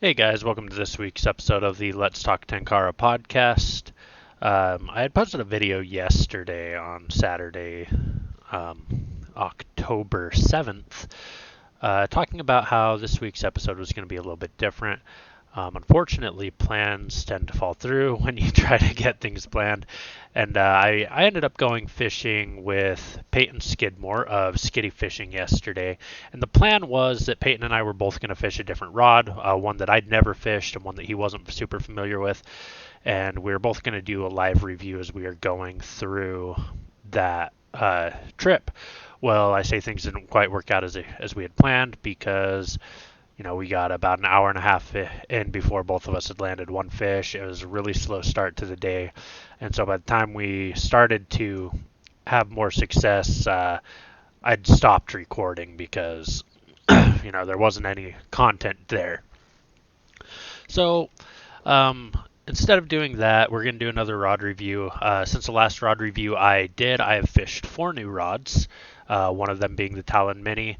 Hey guys, welcome to this week's episode of the Let's Talk Tenkara podcast. I had posted a video yesterday on Saturday, um, October 7th, talking about how this week's episode was going to be a little bit different. Unfortunately, plans tend to fall through when you try to get things planned. And I ended up going fishing with Peyton Skidmore of Skiddy Fishing yesterday. And the plan was that Peyton and I were both going to fish a different rod, one that I'd never fished and one that he wasn't super familiar with. And we were both going to do a live review as we are going through that trip. Well, I say things didn't quite work out as we had planned because we got about an hour and a half in before both of us had landed one fish. It was a really slow start to the day. And so by the time we started to have more success, I'd stopped recording because, there wasn't any content there. So instead of doing that, we're going to do another rod review. Since the last rod review I have fished 4 new rods, one of them being the Talon Mini.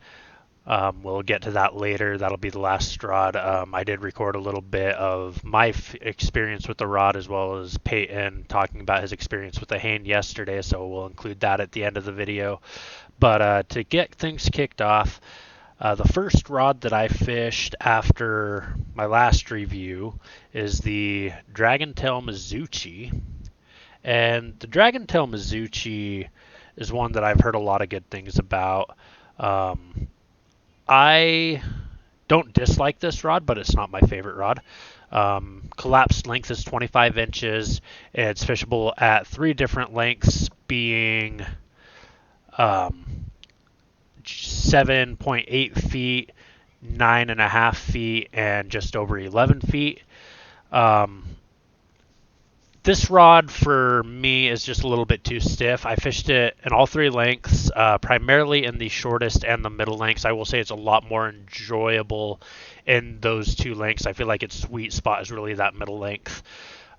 We'll get to that later. That'll be the last rod. I did record a little bit of my experience with the rod as well as Peyton talking about his experience with the Hain yesterday, so we'll include that at the end of the video. But to get things kicked off, the first rod that I fished after my last review is the Dragontail Mizuchi. And the Dragontail Mizuchi is one that I've heard a lot of good things about. I don't dislike this rod, but it's not my favorite rod. Collapsed length is 25 inches. It's fishable at 3 different lengths, being 7.8 feet, 9.5 feet, and just over 11 feet. This rod for me is just a little bit too stiff. I fished it in all 3 lengths, primarily in the shortest and the middle lengths. I will say it's a lot more enjoyable in those 2 lengths. I feel like its sweet spot is really that middle length.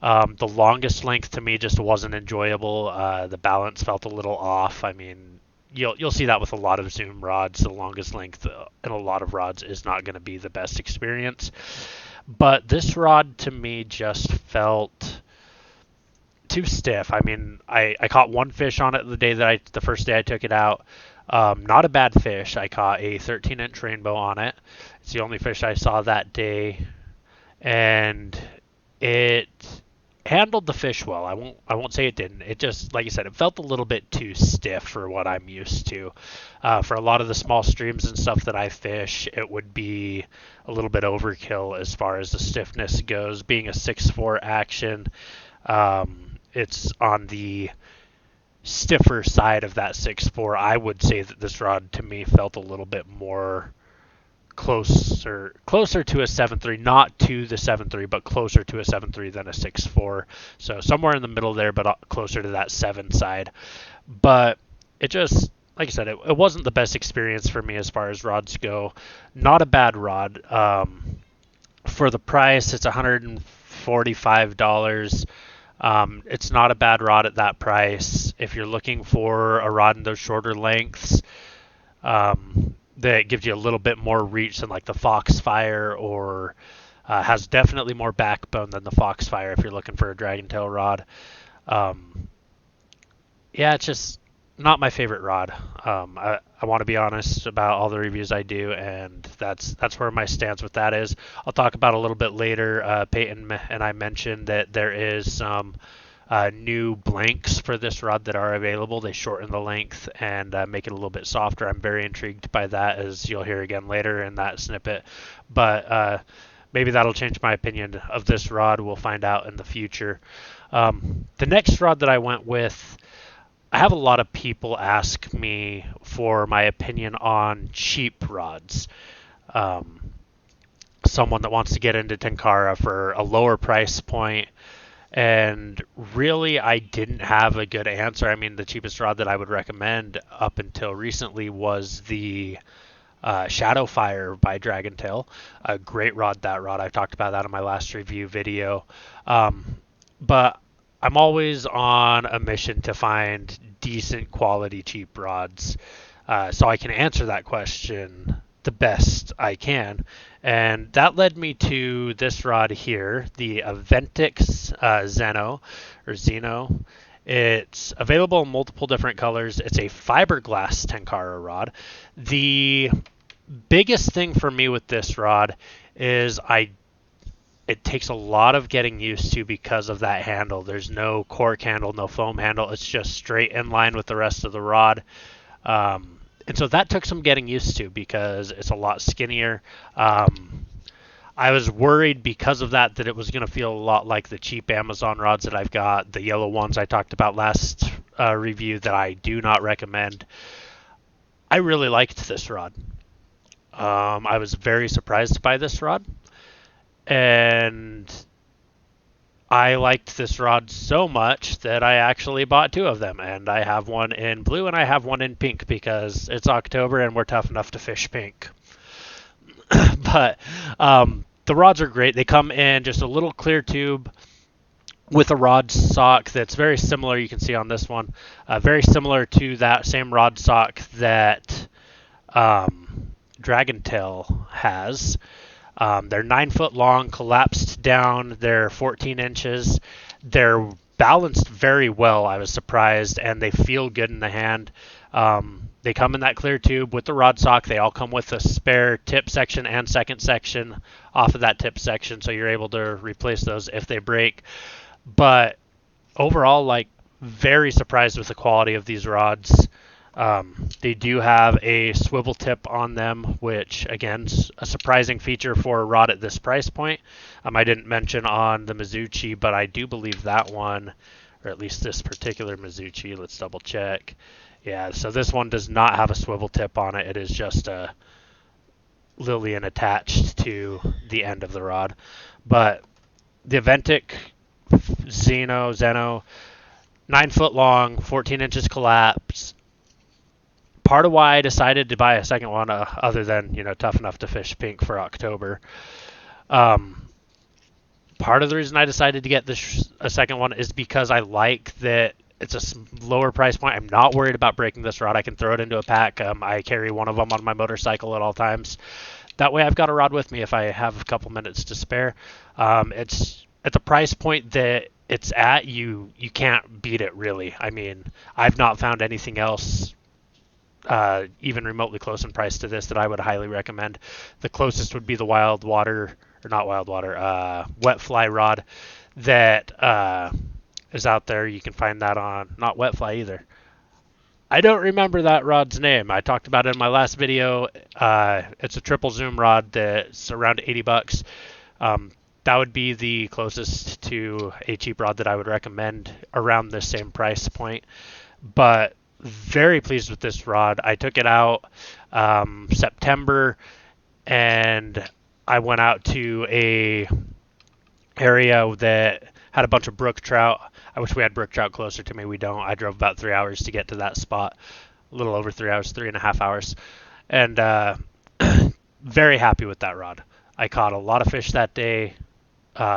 The longest length to me just wasn't enjoyable. The balance felt a little off. I mean, you'll see that with a lot of zoom rods. The longest length in a lot of rods is not going to be the best experience. But this rod to me just felt too stiff. I mean, I caught one fish on it the first day I took it out. Not a bad fish. I caught a 13-inch rainbow on it. It's the only fish I saw that day, and it handled the fish well. I won't say it didn't. It just, like I said, it felt a little bit too stiff for what I'm used to. For a lot of the small streams and stuff that I fish, it would be a little bit overkill as far as the stiffness goes. Being a 6'4" action, it's on the stiffer side of that 6'4". I would say that this rod to me felt a little bit more closer to a 7.3, not to the 7.3, but closer to a 7.3 than a 6'4". So somewhere in the middle there, but closer to that 7 side. But it just, like I said, it wasn't the best experience for me as far as rods go. Not a bad rod. For the price, it's $145. It's not a bad rod at that price. If you're looking for a rod in those shorter lengths, that gives you a little bit more reach than like the Foxfire, or has definitely more backbone than the Foxfire if you're looking for a Dragontail rod. Yeah, it's just not my favorite rod. I want to be honest about all the reviews I do, and that's where my stance with that is. I'll talk about a little bit later. Peyton and I mentioned that there is some new blanks for this rod that are available. They shorten the length and make it a little bit softer. I'm very intrigued by that, as you'll hear again later in that snippet. But maybe that'll change my opinion of this rod. We'll find out in the future. The next rod that I went with, I have a lot of people ask me for my opinion on cheap rods. Someone that wants to get into Tenkara for a lower price point, and really I didn't have a good answer. I mean, the cheapest rod that I would recommend up until recently was the Shadowfire by Dragontail. A great rod, that rod. I talked about that in my last review video. But I'm always on a mission to find decent quality cheap rods. So I can answer that question the best I can. And that led me to this rod here, the Aventix Zeno. It's available in multiple different colors. It's a fiberglass Tenkara rod. The biggest thing for me with this rod is it takes a lot of getting used to because of that handle. There's no cork handle, no foam handle. It's just straight in line with the rest of the rod. And so that took some getting used to because it's a lot skinnier. I was worried because of that it was going to feel a lot like the cheap Amazon rods that I've got, the yellow ones I talked about last review that I do not recommend. I really liked this rod. I was very surprised by this rod. And I liked this rod so much that I actually bought two of them. And I have one in blue and I have one in pink because it's October and we're tough enough to fish pink. But the rods are great. They come in just a little clear tube with a rod sock that's very similar. You can see on this one, very similar to that same rod sock that Dragon Tail has. They're 9 foot long, collapsed down. They're 14 inches. They're balanced very well, I was surprised, and they feel good in the hand. They come in that clear tube with the rod sock. They all come with a spare tip section and second section off of that tip section, so you're able to replace those if they break. But overall, very surprised with the quality of these rods. They do have a swivel tip on them, which, again, is a surprising feature for a rod at this price point. I didn't mention on the Mizuchi, but I do believe that one, or at least this particular Mizuchi, let's double check. Yeah, so this one does not have a swivel tip on it. It is just a Lillian attached to the end of the rod. But the Aventic Zeno, 9 foot long, 14 inches collapse. Part of why I decided to buy a second one, other than, tough enough to fish pink for October. Part of the reason I decided to get a second one is because I like that it's a lower price point. I'm not worried about breaking this rod. I can throw it into a pack. I carry one of them on my motorcycle at all times. That way I've got a rod with me if I have a couple minutes to spare. It's at the price point that it's at, you can't beat it, really. I mean, I've not found anything else even remotely close in price to this that I would highly recommend. The closest would be the wet fly rod that is out there. You can find that on, not wet fly either. I don't remember that rod's name. I talked about it in my last video. It's a triple zoom rod that's around $80. That would be the closest to a cheap rod that I would recommend around this same price point. But very pleased with this rod. I took it out September, and I went out to a area that had a bunch of brook trout. I wish we had brook trout closer to me. We don't. I drove about 3 hours to get to that spot. A little over 3 hours, 3.5 hours. And very happy with that rod. I caught a lot of fish that day.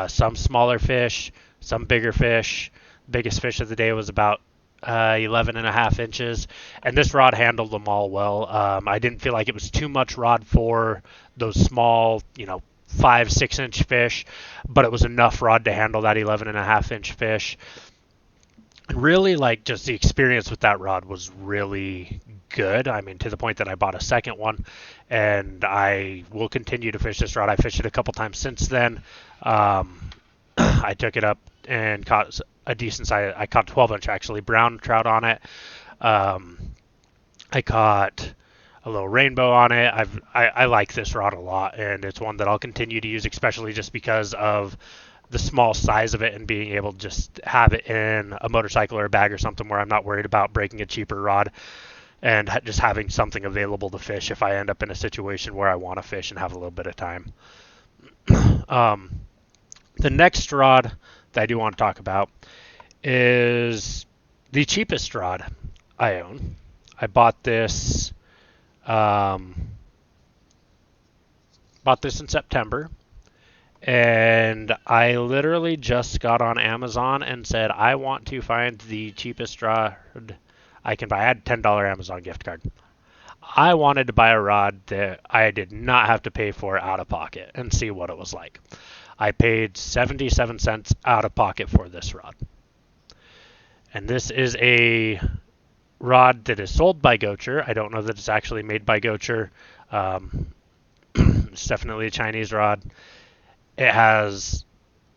Some smaller fish, some bigger fish. Biggest fish of the day was about 11.5 inches. And this rod handled them all well. I didn't feel like it was too much rod for those small, 5-6 inch fish, but it was enough rod to handle that 11.5 inch fish. And really, just the experience with that rod was really good. I mean, to the point that I bought a second one, and I will continue to fish this rod. I fished it a couple times since then. I took it up and caught a decent size. I caught 12 inch actually brown trout on it. I caught a little rainbow on it. I like this rod a lot, and it's one that I'll continue to use, especially just because of the small size of it and being able to just have it in a motorcycle or a bag or something where I'm not worried about breaking a cheaper rod, and just having something available to fish if I end up in a situation where I want to fish and have a little bit of time. The next rod that I do want to talk about is the cheapest rod I own. I bought this in September, and I literally just got on Amazon and said I want to find the cheapest rod I can buy. I had a $10 Amazon gift card. I wanted to buy a rod that I did not have to pay for out of pocket and see what it was like. I paid 77 cents out of pocket for this rod. And this is a rod that is sold by Gocher. I don't know that it's actually made by Gocher. It's definitely a Chinese rod. It has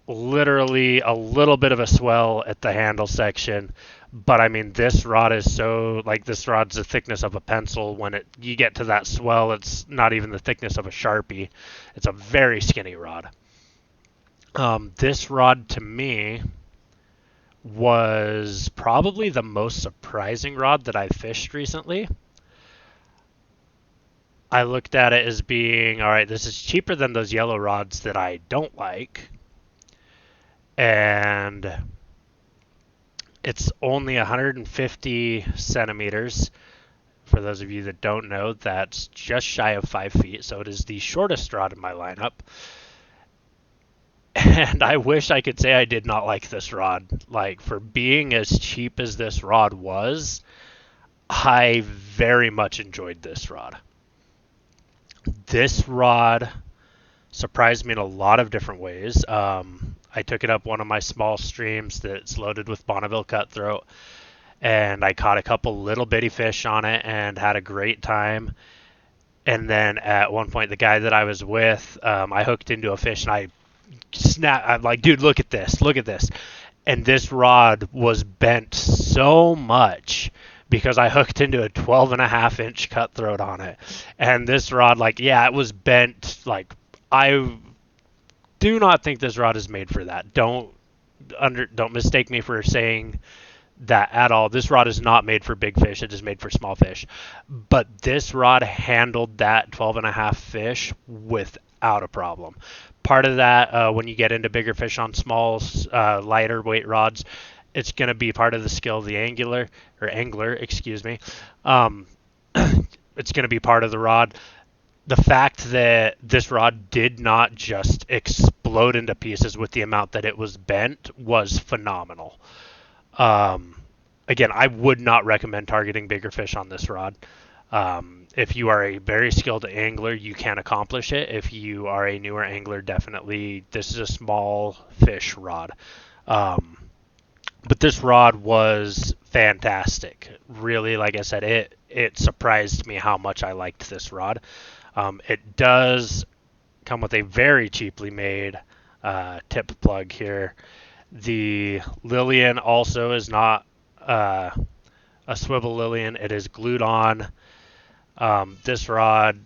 literally a little bit of a swell at the handle section, but I mean this rod is so like this rod's the thickness of a pencil. When you get to that swell, it's not even the thickness of a Sharpie. It's a very skinny rod. This rod to me was probably the most surprising rod that I fished recently. I looked at it as being, all right, this is cheaper than those yellow rods that I don't like. And it's only 150 centimeters. For those of you that don't know, that's just shy of 5 feet. So it is the shortest rod in my lineup. And I wish I could say I did not like this rod. Like, for being as cheap as this rod was, I very much enjoyed this rod. This rod surprised me in a lot of different ways. I took it up one of my small streams that's loaded with Bonneville cutthroat, and I caught a couple little bitty fish on it and had a great time. And then at one point, the guy that I was with, I hooked into a fish and I'm like, dude, look at this. And this rod was bent so much because I hooked into a 12.5-inch cutthroat on it. And this rod, like, yeah, it was bent. Like, I do not think this rod is made for that. Don't mistake me for saying that at all. This rod is not made for big fish. It is made for small fish. But this rod handled that 12.5 fish without a problem. Part of that, when you get into bigger fish on small, lighter weight rods, it's going to be part of the skill of the angler, excuse me. It's going to be part of the rod. The fact that this rod did not just explode into pieces with the amount that it was bent was phenomenal. Again, I would not recommend targeting bigger fish on this rod. If you are a very skilled angler, you can accomplish it. If you are a newer angler, definitely this is a small fish rod. But this rod was fantastic. Really, like I said, it surprised me how much I liked this rod. It does come with a very cheaply made tip plug here. The Lillian also is not a swivel Lillian. It is glued on. This rod,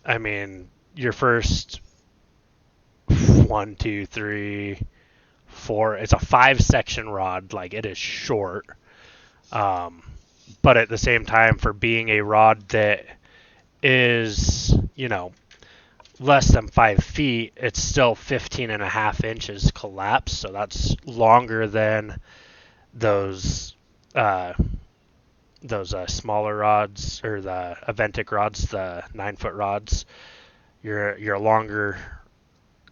I mean, your first 1, 2, 3, 4. It's a 5-section rod. Like, it is short. But at the same time, for being a rod that is, less than 5 feet, it's still 15.5 inches collapsed. So that's longer than those smaller rods, or the Aventic rods, the 9-foot rods. You're a longer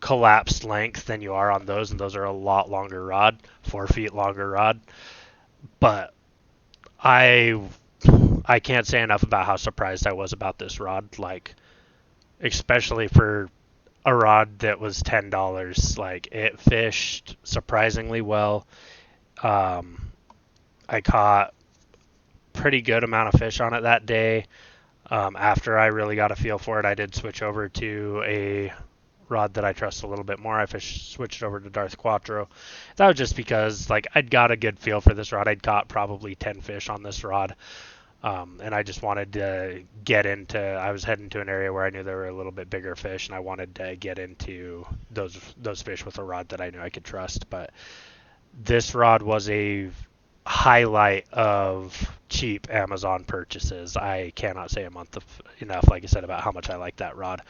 collapsed length than you are on those, and those are a lot longer rod, 4 feet longer rod. But I can't say enough about how surprised I was about this rod, like, especially for a rod that was $10. Like, it fished surprisingly well. I caught pretty good amount of fish on it that day. After I really got a feel for it, I did switch over to a rod that I trust a little bit more. I switched over to Darth Quattro. That was just because, like, I'd got a good feel for this rod. I'd caught probably 10 fish on this rod. And I just wanted to I was heading to an area where I knew there were a little bit bigger fish, and I wanted to get into those fish with a rod that I knew I could trust. But this rod was a highlight of cheap Amazon purchases. I cannot say enough, like I said, about how much I like that rod.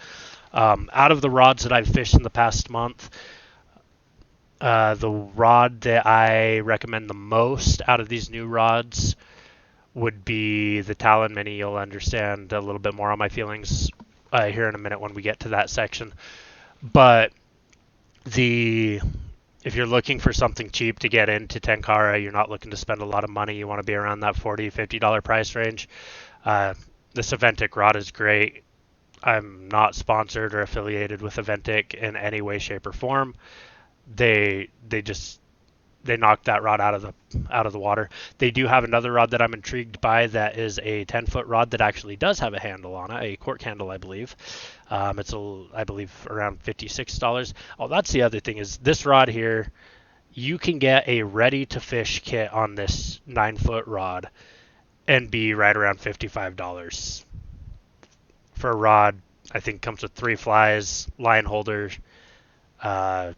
Out of the rods that I've fished in the past month, the rod that I recommend the most out of these new rods would be the Talon Mini. You'll understand a little bit more on my feelings here in a minute when we get to that section. But if you're looking for something cheap to get into Tenkara, you're not looking to spend a lot of money, you want to be around that $40, $50 price range, This Aventic rod is great. I'm not sponsored or affiliated with Aventic in any way, shape, or form. They knocked that rod out of the water. They do have another rod that I'm intrigued by that is a 10-foot rod that actually does have a handle on it, a cork handle, I believe. I believe around $56. Oh, that's the other thing is this rod here. You can get a ready-to-fish kit on this 9-foot rod and be right around $55 for a rod. I think comes with 3 flies, line holder. I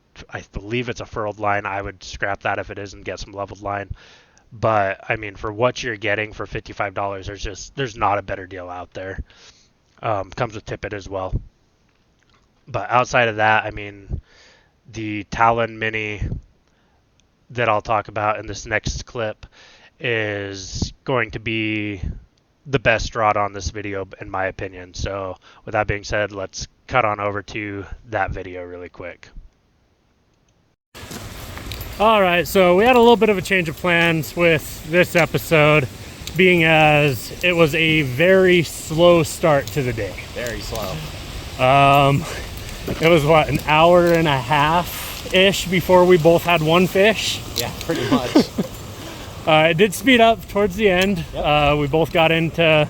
believe it's a furled line. I would scrap that if it is and get some leveled line. But I mean, for what you're getting for $55, there's not a better deal out there. Comes with tippet as well. But outside of that, I mean, the Talon Mini that I'll talk about in this next clip is going to be the best rod on this video, in my opinion. So with that being said, let's cut on over to that video really quick. All right, so we had a little bit of a change of plans with this episode, being as it was a very slow start to the day. Very slow. It was what, an hour and a half-ish before we both had one fish? Yeah, pretty much. It did speed up towards the end. Yep. We both got into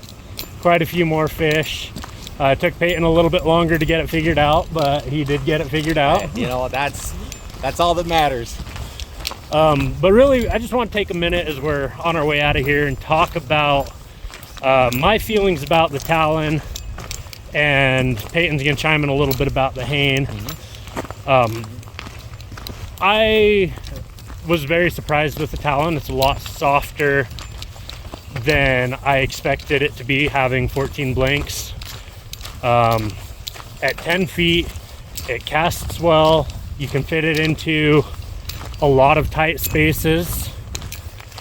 quite a few more fish. It took Peyton a little bit longer to get it figured out, but he did get it figured out. You know, that's all that matters. But really, I just want to take a minute as we're on our way out of here and talk about my feelings about the Talon, and Peyton's going to chime in a little bit about the Hain. I was very surprised with the Talon. It's a lot softer than I expected it to be, having 14 blanks. At 10 feet, it casts well. You can fit it into a lot of tight spaces.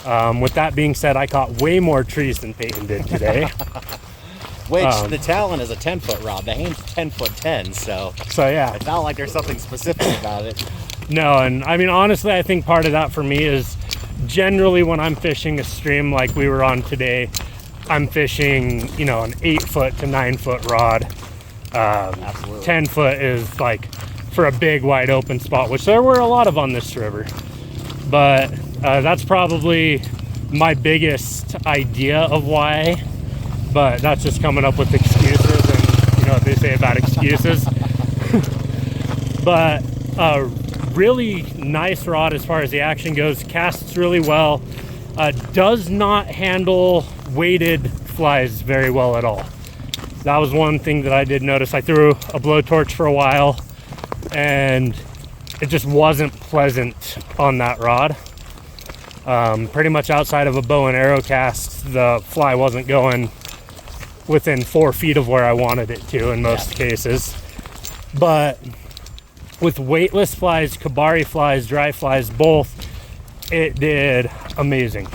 With that being said, I caught way more trees than Peyton did today. Which the Talon is a 10-foot rod. The Hain's 10-foot 10, so yeah. It's not like there's something specific about it. No, and I mean, honestly, I think part of that for me is generally when I'm fishing a stream like we were on today, I'm fishing, you know, an 8-foot to 9-foot rod. Absolutely. 10-foot is like for a big wide open spot, which there were a lot of on this river. But that's probably my biggest idea of why. But that's just coming up with excuses, and you know what they say about excuses. But really nice rod as far as the action goes. Casts really well. Does not handle weighted flies very well at all. That was one thing that I did notice. I threw a blowtorch for a while, and it just wasn't pleasant on that rod. Pretty much outside of a bow and arrow cast, the fly wasn't going within 4 feet of where I wanted it to in most cases. But with weightless flies, kabari flies, dry flies, both, it did amazing.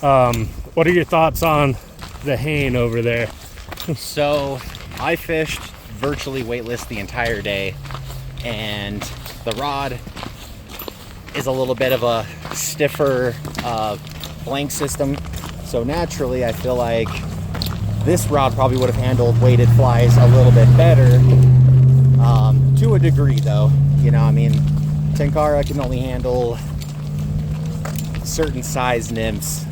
What are your thoughts on the Hain over there? So I fished virtually weightless the entire day, and the rod is a little bit of a stiffer blank system. So naturally, I feel like this rod probably would have handled weighted flies a little bit better, to a degree though. You know, I mean, Tenkara can only handle certain size nymphs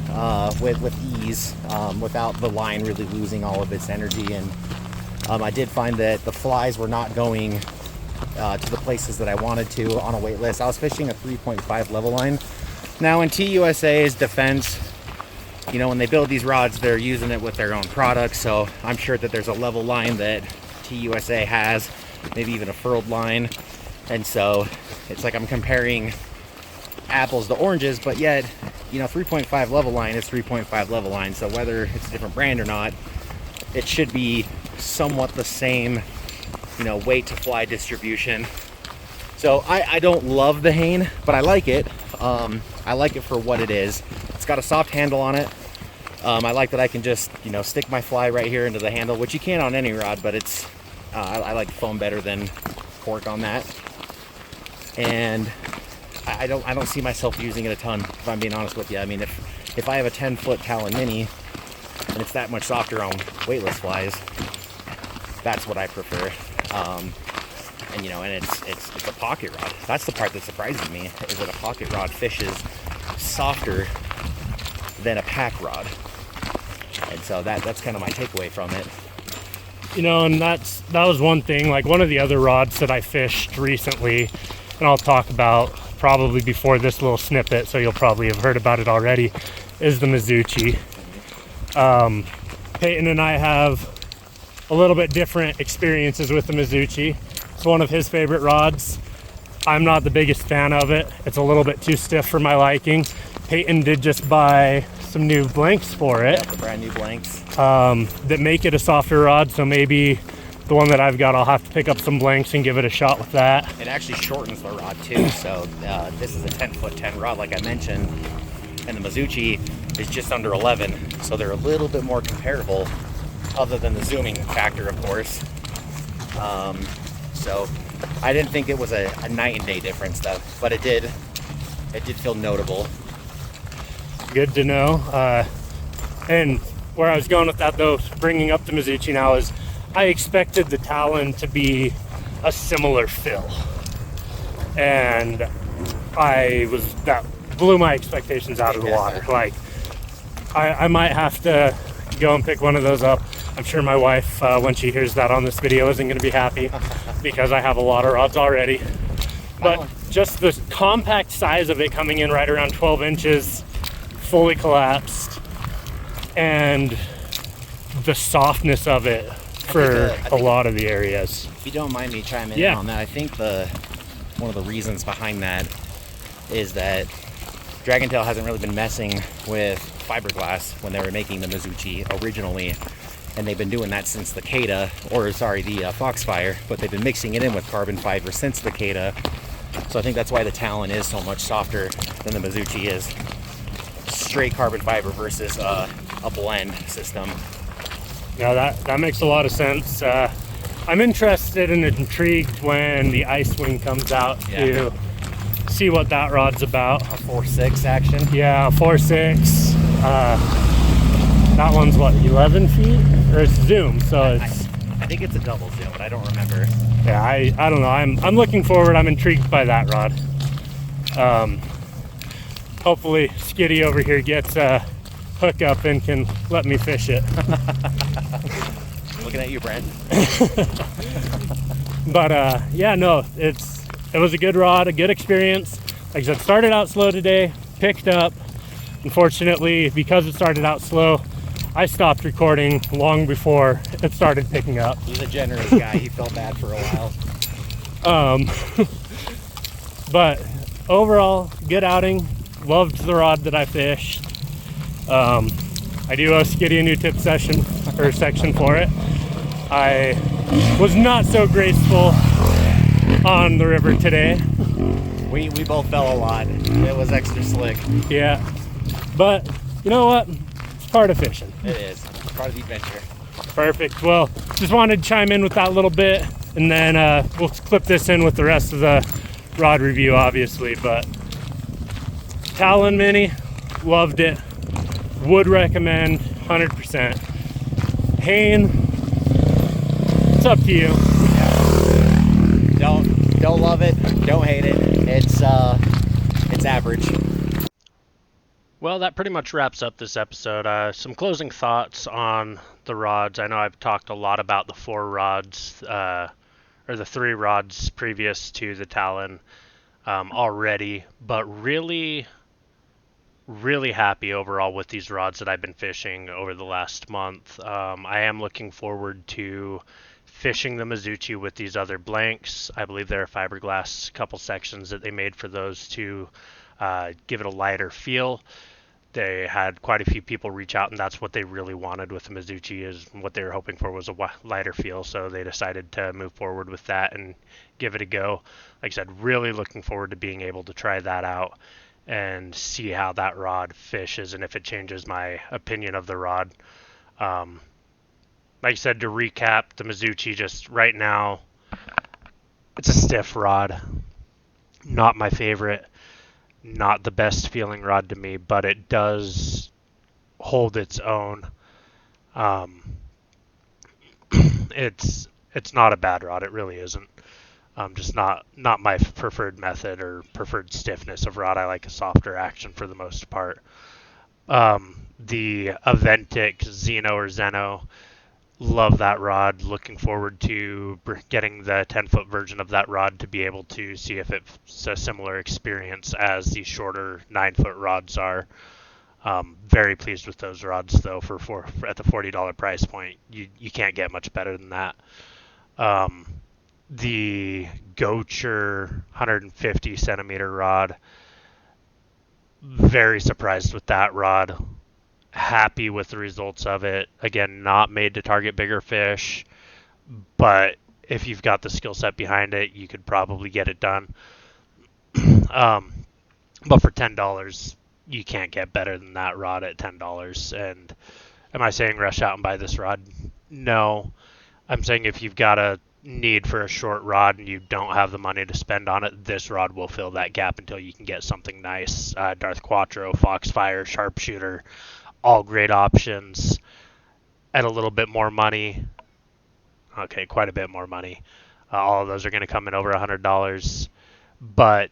with ease, without the line really losing all of its energy. And I did find that the flies were not going to the places that I wanted to on a weightless. I was fishing a 3.5 level line. Now in TUSA's defense, you know, when they build these rods, they're using it with their own products, so I'm sure that there's a level line that TUSA has, maybe even a furled line, and so it's like I'm comparing apples to oranges, but yet, you know, 3.5 level line is 3.5 level line, so whether it's a different brand or not, it should be somewhat the same, you know, weight to fly distribution. So I don't love the Hain, but I like it. I like it for what it is. It's got a soft handle on it. I like that I can just, you know, stick my fly right here into the handle, which you can on any rod, but it's I like foam better than cork on that. And I don't see myself using it a ton, if I'm being honest with you. I mean, if I have a 10-foot Talon Mini, and it's that much softer on weightless flies, that's what I prefer. And it's a pocket rod. That's the part that surprises me, is that a pocket rod fishes softer than a pack rod. And so that's kind of my takeaway from it. And that was one thing. Like, one of the other rods that I fished recently, and I'll talk about probably before this little snippet, so you'll probably have heard about it already, is the Mizuchi. Peyton and I have a little bit different experiences with the Mizuchi. It's one of his favorite rods. I'm not the biggest fan of it. It's a little bit too stiff for my liking. Peyton did just buy some new blanks for it. Yeah, the brand new blanks. That make it a softer rod, so maybe the one that I've got, I'll have to pick up some blanks and give it a shot with that. It actually shortens the rod too, so this is a 10'10" rod like I mentioned, and the Mizuchi is just under 11, so they're a little bit more comparable, other than the zooming factor, of course. So I didn't think it was a night and day difference though, but it did feel notable. Good to know. And where I was going with that, though, bringing up the Mizuchi now, is I expected the Talon to be a similar fill, and that blew my expectations out of the water. Like, I might have to go and pick one of those up. I'm sure my wife, when she hears that on this video, isn't going to be happy because I have a lot of rods already. But just the compact size of it, coming in right around 12 inches, fully collapsed, and the softness of it for a lot of the areas. If you don't mind me chiming in on that, I think one of the reasons behind that is that Dragontail hasn't really been messing with fiberglass when they were making the Mizuchi originally, and they've been doing that since the Foxfire, but they've been mixing it in with carbon fiber since the Kata. So I think that's why the Talon is so much softer than the Mizuchi is. Straight carbon fiber versus a blend system. Yeah, that makes a lot of sense. I'm interested and intrigued when the Ice Wing comes out to see what that rod's about. A 4.6 action? Yeah, 4.6. That one's what, 11 feet? Or it's zoom, so it's... I think it's a double zoom, but I don't remember. Yeah, I don't know. I'm looking forward. I'm intrigued by that rod. Hopefully Skitty over here gets a hookup and can let me fish it. Looking at you, Brent. But yeah, no, it was a good rod, a good experience. Like I said, started out slow today, picked up. Unfortunately, because it started out slow, I stopped recording long before it started picking up. He's a generous guy. He felt bad for a while. But overall, good outing. Loved the rod that I fished. I do owe Skitty a new tip section for it. I was not so graceful on the river today. We both fell a lot. It was extra slick. Yeah, but you know what? It's part of fishing. It is. It's part of the adventure. Perfect. Well, just wanted to chime in with that little bit, and then we'll clip this in with the rest of the rod review, obviously. But Talon Mini, loved it. Would recommend 100%. Hayne, it's up to you. Yeah. Don't love it, don't hate it. It's average. Well, that pretty much wraps up this episode. Some closing thoughts on the rods. I know I've talked a lot about the 4 rods, or the 3 rods previous to the Talon already, but really happy overall with these rods that I've been fishing over the last month. I am looking forward to fishing the Mizuchi with these other blanks. I believe there are fiberglass couple sections that they made for those to give it a lighter feel. They had quite a few people reach out, and that's what they really wanted with the Mizuchi, is what they were hoping for was a lighter feel, so they decided to move forward with that and give it a go. Like I said, really looking forward to being able to try that out and see how that rod fishes and if it changes my opinion of the rod. Like I said, to recap, the Mizuchi just right now, it's a stiff rod. Not my favorite. Not the best feeling rod to me, but it does hold its own. Um, it's not a bad rod. It really isn't. Just not my preferred method or preferred stiffness of rod. I like a softer action for the most part. The Aventic Xeno or Zeno, love that rod. Looking forward to getting the 10-foot version of that rod to be able to see if it's a similar experience as the shorter 9-foot rods are. Very pleased with those rods though. For at the $40 price point, you can't get much better than that. Um, the Gocher 150 centimeter rod, very surprised with that rod. Happy with the results of it. Again, not made to target bigger fish, but if you've got the skill set behind it, you could probably get it done. um, but for $10, you can't get better than that rod at $10. And am I saying rush out and buy this rod? No. I'm saying if you've got a need for a short rod and you don't have the money to spend on it, this rod will fill that gap until you can get something nice. Darth Quattro, Foxfire, Sharpshooter, all great options at a little bit more money. Okay, quite a bit more money. All of those are going to come in over $100, but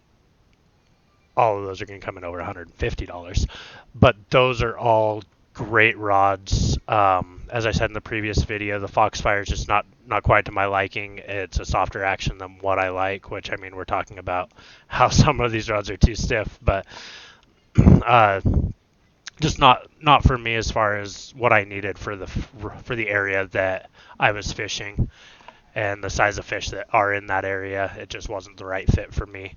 all of those are going to come in over $150. But those are all great rods. As I said in the previous video, the Foxfire is just not quite to my liking. It's a softer action than what I like, which, I mean, we're talking about how some of these rods are too stiff, but just not for me as far as what I needed for the area that I was fishing and the size of fish that are in that area. It just wasn't the right fit for me.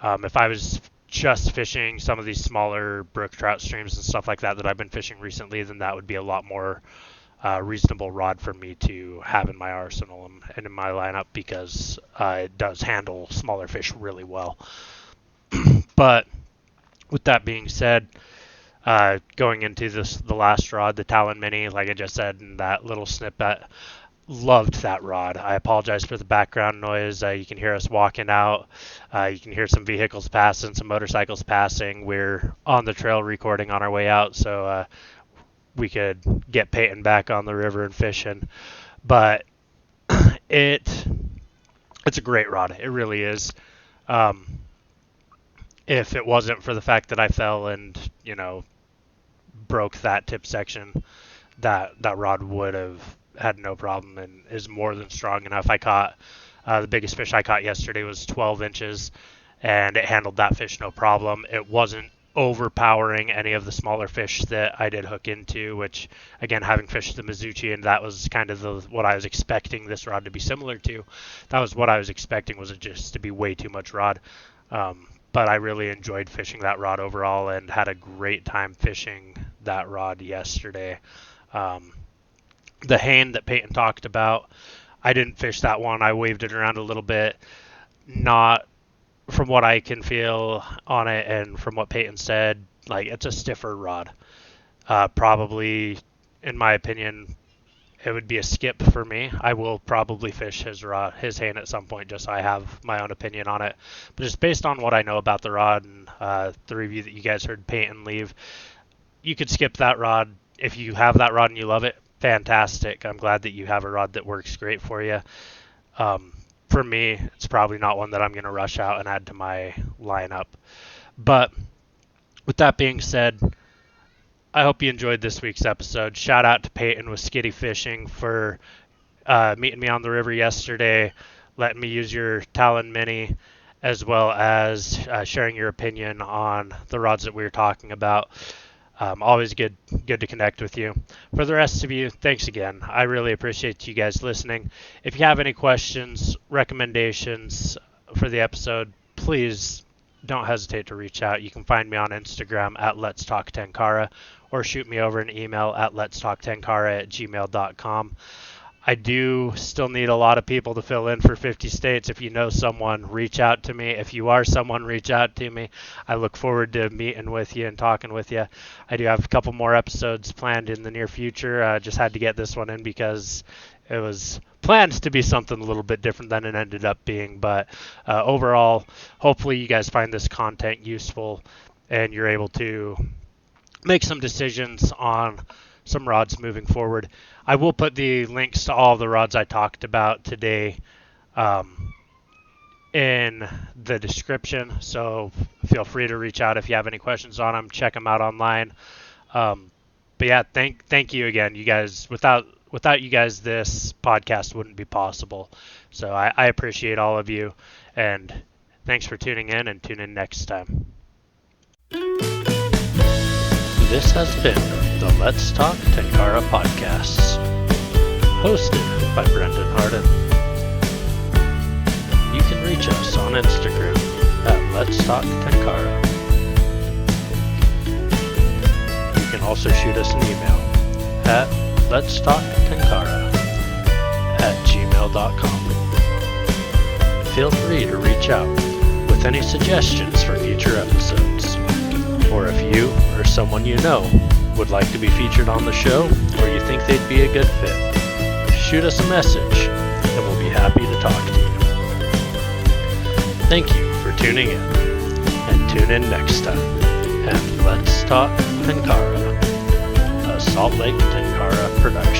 If I was just fishing some of these smaller brook trout streams and stuff like that I've been fishing recently, then that would be a lot more reasonable rod for me to have in my arsenal and in my lineup, because it does handle smaller fish really well. But with that being said, going into the last rod, the Talon Mini, like I just said in that little snippet, loved that rod. I apologize for the background noise. You can hear us walking out. You can hear some vehicles passing, some motorcycles passing. We're on the trail recording on our way out, so we could get Peyton back on the river and fishing. But it's a great rod. It really is. If it wasn't for the fact that I fell and, broke that tip section, that rod would have had no problem and is more than strong enough. I caught the biggest fish I caught yesterday was 12 inches, and it handled that fish no problem. It wasn't overpowering any of the smaller fish that I did hook into, which, again, having fished the Mizuchi, and that was kind of what I was expecting this rod to be similar to. That was what I was expecting, was it just to be way too much rod. But I really enjoyed fishing that rod overall and had a great time fishing that rod yesterday. The Hain that Peyton talked about, I didn't fish that one. I waved it around a little bit. Not, from what I can feel on it and from what Peyton said, like, it's a stiffer rod. Probably, in my opinion, it would be a skip for me. I will probably fish his Hain at some point, just so I have my own opinion on it. But just based on what I know about the rod and the review that you guys heard Peyton leave, you could skip that rod. If you have that rod and you love it, fantastic. I'm glad that you have a rod that works great for you. For me, it's probably not one that I'm going to rush out and add to my lineup. But with that being said, I hope you enjoyed this week's episode. Shout out to Peyton with Skitty Fishing for meeting me on the river yesterday, letting me use your Talon Mini, as well as sharing your opinion on the rods that we were talking about. Always good to connect with you. For the rest of you, thanks again. I really appreciate you guys listening. If you have any questions, recommendations for the episode, please don't hesitate to reach out. You can find me on Instagram at Let's Talk Tenkara, or shoot me over an email at letstalktenkara@gmail.com. I do still need a lot of people to fill in for 50 states. If you know someone, reach out to me. If you are someone, reach out to me. I look forward to meeting with you and talking with you. I do have a couple more episodes planned in the near future. Just had to get this one in because it was planned to be something a little bit different than it ended up being. But overall, hopefully you guys find this content useful and you're able to make some decisions on some rods moving forward. I will put the links to all the rods I talked about today in the description, so feel free to reach out if you have any questions on them. Check them out online. But yeah, thank you again, you guys. Without you guys, this podcast wouldn't be possible. So I appreciate all of you, and thanks for tuning in, and tune in next time. This has been the Let's Talk Tenkara podcast, hosted by Brendan Harden. You can reach us on Instagram at Let's Talk Tenkara. You can also shoot us an email at letstalktenkara@gmail.com. Feel free to reach out with any suggestions for future episodes, or if you or someone you know would like to be featured on the show, or you think they'd be a good fit, shoot us a message and we'll be happy to talk to you. Thank you for tuning in, and tune in next time, and Let's Talk Tenkara, a Salt Lake Tenkara production.